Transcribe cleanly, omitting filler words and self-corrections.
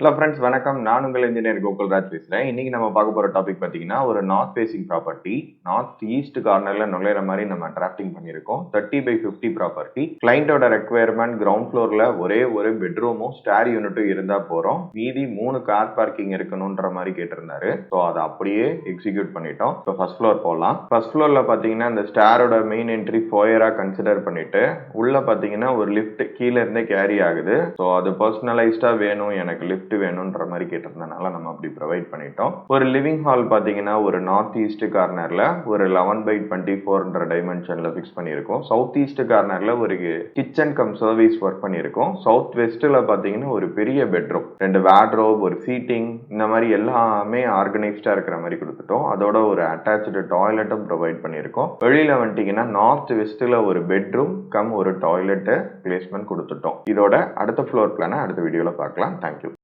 Hello friends வணக்கம். நான் உங்கள் இன்ஜினியர் கோகுல்ராஜ் பேசுகிறேன். இன்னைக்கு நம்ம பார்க்க போகிற டாபிக் பார்த்தீங்கன்னா ஒரு north facing property. North east கார்னரில் நுழையிற மாதிரி நம்ம டிராஃப்டிங் பண்ணியிருக்கோம். 30/50 ப்ராப்பர்ட்டி. கிளைண்டோட ரெக்குவயர்மெண்ட் கிரவுண்ட் ஃப்ளோரில் ஒரே ஒரு பெட்ரூமும் ஸ்டேர் யூனிட்டும் இருந்தால் போகிறோம். மீதி 3 கார் பார்க்கிங் இருக்கணுன்ற மாதிரி கேட்டிருந்தாரு. ஸோ அதை அப்படியே எக்ஸிக்யூட் பண்ணிட்டோம். ஸோ ஃபர்ஸ்ட் ஃப்ளோர் போகலாம். ஃபர்ஸ்ட் ஃப்ளோரில் பார்த்தீங்கன்னா இந்த ஸ்டேரோட மெயின் என்ட்ரி ஃபோயராக கன்சிடர் பண்ணிட்டு உள்ள பார்த்தீங்கன்னா ஒரு லிஃப்ட் கீழே இருந்தே கேரி ஆகுது. ஸோ அது பர்சனலைஸ்டாக வேணும், எனக்கு லிஃப்ட் வேணும்ன்ற மாதிரி கேட்டிருந்தனால நம்ம அப்படி ப்ரொவைட் பண்ணிட்டோம். ஒரு லிவிங் ஹால் பாத்தீங்கன்னா ஒரு நார்த் ஈஸ்ட் கார்னர்ல ஒரு 11/24 டைமென்ஷன்ல பிக்ஸ் பண்ணியிருக்கோம். சவுத் ஈஸ்ட் கார்னர்ல ஒரு கிச்சன் கம் சர்வீஸ் ஒர்க் பண்ணியிருக்கோம். சவுத் வெஸ்ட்ல பாத்தீங்கன்னா ஒரு பெரிய பெட்ரூம், 2 வார்ட்ரோப், ஒரு சீட்டிங், இந்த மாதிரி எல்லாமே ஆர்கனைஸ்டா இருக்கிற மாதிரி கொடுத்துட்டோம். அதோட ஒரு அட்டாச்சு டாய்லெட்டும் ப்ரொவைட் பண்ணியிருக்கோம். வெளியில வந்துட்டீங்கன்னா நார்த் வெஸ்ட்ல ஒரு பெட்ரூம் கம் ஒரு டாய்லெட் பிளேஸ்மெண்ட் கொடுத்துட்டோம். இதோட அடுத்த ஃப்ளோர் பிளான அடுத்த வீடியோல பார்க்கலாம். தேங்க்யூ.